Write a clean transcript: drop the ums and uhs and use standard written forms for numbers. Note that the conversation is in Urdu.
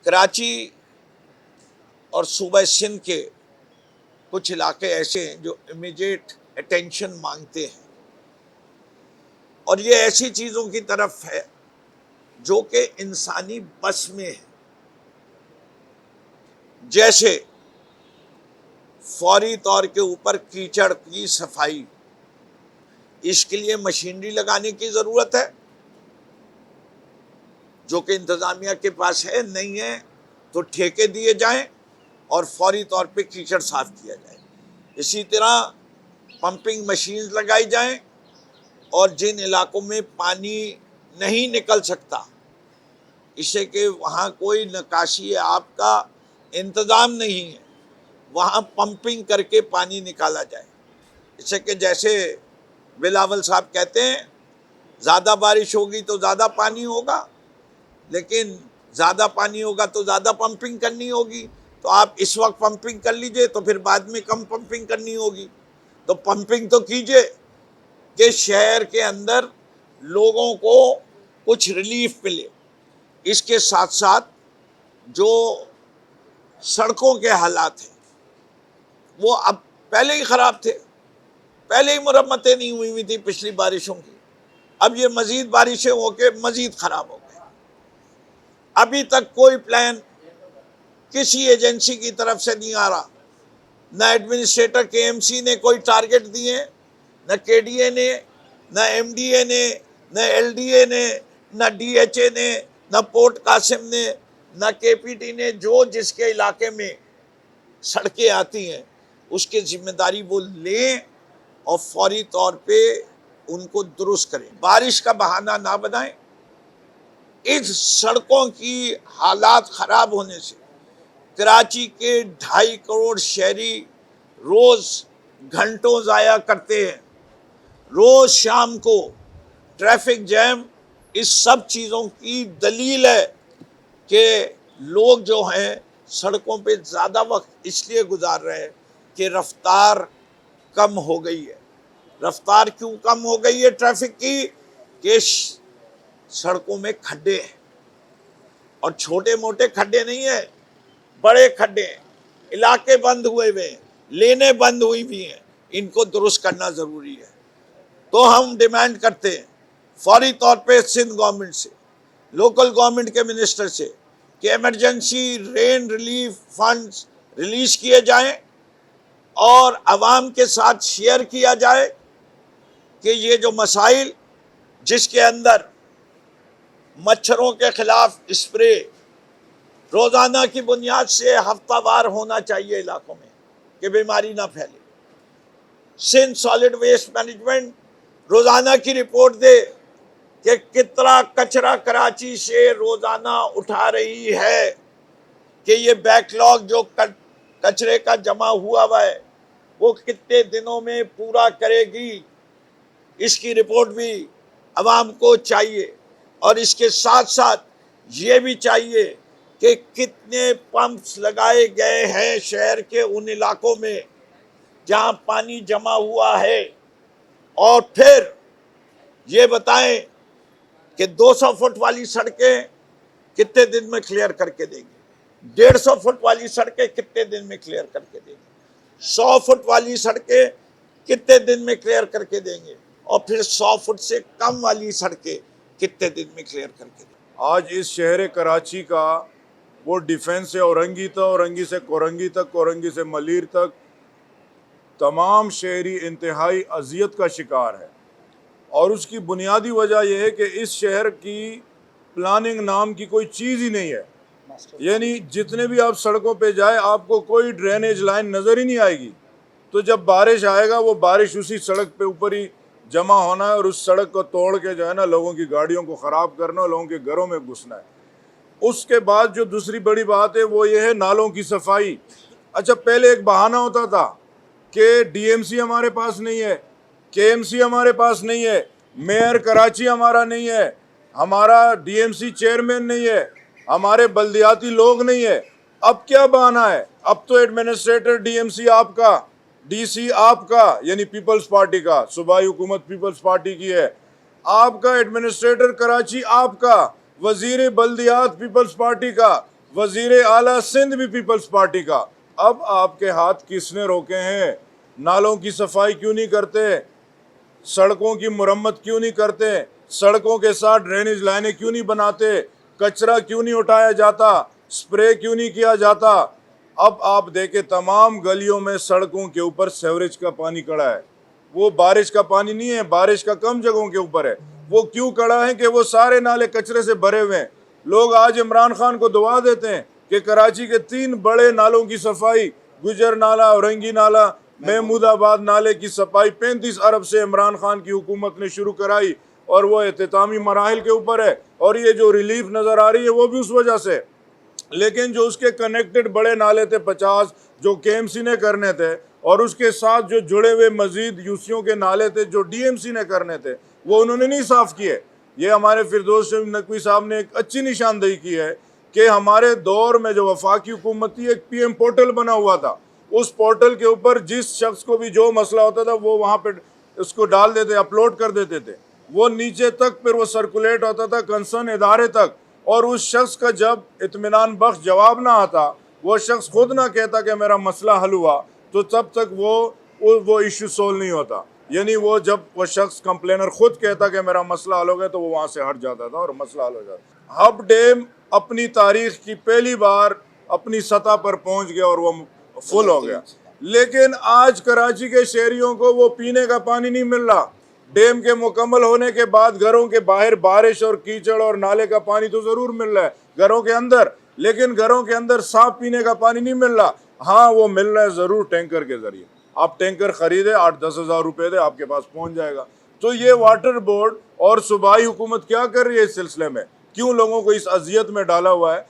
کراچی اور صوبہ سندھ کے کچھ علاقے ایسے ہیں جو امیڈیٹ اٹینشن مانگتے ہیں، اور یہ ایسی چیزوں کی طرف ہے جو کہ انسانی بس میں ہے، جیسے فوری طور کے اوپر کیچڑ کی صفائی۔ اس کے لیے مشینری لگانے کی ضرورت ہے جو کہ انتظامیہ کے پاس ہے نہیں ہے، تو ٹھیکے دیے جائیں اور فوری طور پہ کیچڑ صاف کیا جائے۔ اسی طرح پمپنگ مشینز لگائی جائیں، اور جن علاقوں میں پانی نہیں نکل سکتا، اسے کہ وہاں کوئی نکاسی آب کا انتظام نہیں ہے، وہاں پمپنگ کر کے پانی نکالا جائے۔ اسے کہ جیسے بلاول صاحب کہتے ہیں زیادہ بارش ہوگی تو زیادہ پانی ہوگا، لیکن زیادہ پانی ہوگا تو زیادہ پمپنگ کرنی ہوگی، تو آپ اس وقت پمپنگ کر لیجئے تو پھر بعد میں کم پمپنگ کرنی ہوگی۔ تو پمپنگ تو کیجئے کہ شہر کے اندر لوگوں کو کچھ ریلیف ملے۔ اس کے ساتھ ساتھ جو سڑکوں کے حالات ہیں وہ اب پہلے ہی خراب تھے، پہلے ہی مرمتیں نہیں ہوئی تھی پچھلی بارشوں کی، اب یہ مزید بارشیں ہو کے مزید خراب ہو گئے۔ ابھی تک کوئی پلان کسی ایجنسی کی طرف سے نہیں آ رہا، نہ ایڈمنسٹریٹر کے ایم سی نے کوئی ٹارگٹ دیے، نہ کے ڈی اے نے، نہ ایم ڈی اے نے، نہ ایل ڈی اے نے، نہ ڈی ایچ اے نے، نہ پورٹ قاسم نے، نہ کے پی ٹی نے۔ جو جس کے علاقے میں سڑکیں آتی ہیں اس کی ذمہ داری وہ لیں اور فوری طور پہ ان کو درست کریں، بارش کا بہانہ نہ بنائیں۔ اس سڑکوں کی حالات خراب ہونے سے کراچی کے 2.5 کروڑ شہری روز گھنٹوں ضائع کرتے ہیں، روز شام کو ٹریفک جیم۔ اس سب چیزوں کی دلیل ہے کہ لوگ جو ہیں سڑکوں پہ زیادہ وقت اس لیے گزار رہے ہیں کہ رفتار کم ہو گئی ہے۔ رفتار کیوں کم ہو گئی ہے ٹریفک کی؟ کہ سڑکوں میں کھڈے ہیں، اور چھوٹے موٹے کھڈے نہیں ہیں، بڑے کھڈے ہیں، علاقے بند ہوئے ہیں، لینے بند ہوئی بھی ہیں، ان کو درست کرنا ضروری ہے۔ تو ہم ڈیمانڈ کرتے ہیں فوری طور پہ سندھ گورنمنٹ سے، لوکل گورنمنٹ کے منسٹر سے، کہ ایمرجنسی رین ریلیف فنڈز ریلیز کیے جائیں اور عوام کے ساتھ شیئر کیا جائے کہ یہ جو مسائل، جس کے اندر مچھروں کے خلاف اسپرے روزانہ کی بنیاد سے ہفتہ وار ہونا چاہیے علاقوں میں کہ بیماری نہ پھیلے۔ سندھ سالڈ ویسٹ مینجمنٹ روزانہ کی رپورٹ دے کہ کتنا کچرا کراچی سے روزانہ اٹھا رہی ہے، کہ یہ بیک لاگ جو کچرے کا جمع ہوا ہے وہ کتنے دنوں میں پورا کرے گی، اس کی رپورٹ بھی عوام کو چاہیے۔ اور اس کے ساتھ ساتھ یہ بھی چاہیے کہ کتنے پمپس لگائے گئے ہیں شہر کے ان علاقوں میں جہاں پانی جمع ہوا ہے، اور پھر یہ بتائیں کہ 200 فٹ والی سڑکیں کتنے دن میں کلیئر کر کے دیں گے، 150 فٹ والی سڑکیں کتنے دن میں کلیئر کر کے دیں گے، 100 فٹ والی سڑکیں کتنے دن میں کلیئر کر کے دیں گے، اور پھر 100 فٹ سے کم والی سڑکیں کتنے دن میں کلیئر کر کے دیں گے۔ آج اس شہر کراچی کا وہ ڈیفینس سے اورنگی تک، اورنگی سے کورنگی تک، کورنگی سے ملیر تک تمام شہری انتہائی اذیت کا شکار ہے، اور اس کی بنیادی وجہ یہ ہے کہ اس شہر کی پلاننگ نام کی کوئی چیز ہی نہیں ہے۔ یعنی جتنے بھی آپ سڑکوں پہ جائیں آپ کو کوئی ڈرینیج لائن نظر ہی نہیں آئے گی، تو جب بارش آئے گا وہ بارش اسی سڑک پہ اوپر ہی جمع ہونا ہے، اور اس سڑک کو توڑ کے جو ہے نا لوگوں کی گاڑیوں کو خراب کرنا، لوگوں کے گھروں میں گھسنا ہے۔ اس کے بعد جو دوسری بڑی بات ہے وہ یہ ہے نالوں کی صفائی۔ اچھا، پہلے ایک بہانہ ہوتا تھا کہ ڈی ایم سی ہمارے پاس نہیں ہے، کے ایم سی ہمارے پاس نہیں ہے، میئر کراچی ہمارا نہیں ہے، ہمارا ڈی ایم سی چیئرمین نہیں ہے، ہمارے بلدیاتی لوگ نہیں ہے۔ اب کیا بہانہ ہے؟ اب تو ایڈمنسٹریٹر ڈی ایم سی آپ کا، ڈی سی آپ کا، یعنی پیپلز پارٹی کا، صوبائی حکومت پیپلز پارٹی کی ہے، آپ کا ایڈمنسٹریٹر کراچی آپ کا، وزیر بلدیات پیپلز پارٹی کا، وزیر اعلیٰ سندھ بھی پیپلز پارٹی کا. اب آپ کے ہاتھ کس نے روکے ہیں؟ نالوں کی صفائی کیوں نہیں کرتے؟ سڑکوں کی مرمت کیوں نہیں کرتے؟ سڑکوں کے ساتھ ڈرینیج لائنیں کیوں نہیں بناتے؟ کچرا کیوں نہیں اٹھایا جاتا؟ سپرے کیوں نہیں کیا جاتا؟ اب آپ دیکھیں تمام گلیوں میں سڑکوں کے اوپر سیوریج کا پانی کڑا ہے. وہ بارش کا پانی نہیں ہے، بارش کا کم جگہوں کے اوپر ہے. وہ کیوں کڑا ہے کہ وہ سارے نالے کچرے سے بھرے ہوئے ہیں. لوگ آج عمران خان کو دعا دیتے ہیں کہ کراچی کے 3 بڑے نالوں کی صفائی، گجر نالہ، اورنگی نالہ، محمود آباد نالے کی صفائی 35 ارب سے عمران خان کی حکومت نے شروع کرائی اور وہ اختتامی مراحل کے اوپر ہے. اور یہ جو ریلیف نظر آ رہی ہے وہ بھی اس وجہ سے. لیکن جو اس کے کنیکٹڈ بڑے نالے تھے 50 جو کے ایم سی نے کرنے تھے، اور اس کے ساتھ جو جڑے ہوئے مزید یوسیوں کے نالے تھے جو ڈی ایم سی نے کرنے تھے، وہ انہوں نے نہیں صاف کیے. یہ ہمارے فردوس شریف نقوی صاحب نے ایک اچھی نشاندہی کی ہے کہ ہمارے دور میں جو وفاقی حکومت تھی ایک پی ایم پورٹل بنا ہوا تھا. اس پورٹل کے اوپر جس شخص کو بھی جو مسئلہ ہوتا تھا وہ وہاں پہ اس کو ڈال دیتے، اپلوڈ کر دیتے تھے. وہ نیچے تک پھر وہ سرکولیٹ ہوتا تھا کنسرن ادارے تک، اور اس شخص کا جب اطمینان بخش جواب نہ آتا، وہ شخص خود نہ کہتا کہ میرا مسئلہ حل ہوا، تو تب تک وہ ایشو سولو نہیں ہوتا. یعنی وہ جب وہ شخص کمپلینر خود کہتا کہ میرا مسئلہ حل ہو گیا تو وہ وہاں سے ہٹ جاتا تھا اور مسئلہ حل ہو جاتا. ہب ڈیم اپنی تاریخ کی پہلی بار اپنی سطح پر پہنچ گیا اور وہ فل ہو گیا. لیکن آج کراچی کے شہریوں کو وہ پینے کا پانی نہیں مل رہا. ڈیم کے مکمل ہونے کے بعد گھروں کے باہر بارش اور کیچڑ اور نالے کا پانی تو ضرور مل رہا ہے گھروں کے اندر، لیکن گھروں کے اندر صاف پینے کا پانی نہیں مل رہا. ہاں وہ مل رہا ہے ضرور ٹینکر کے ذریعے. آپ ٹینکر خریدے 8-10 ہزار روپے دے آپ کے پاس پہنچ جائے گا. تو یہ واٹر بورڈ اور صوبائی حکومت کیا کر رہی ہے اس سلسلے میں؟ کیوں لوگوں کو اس اذیت میں ڈالا ہوا ہے؟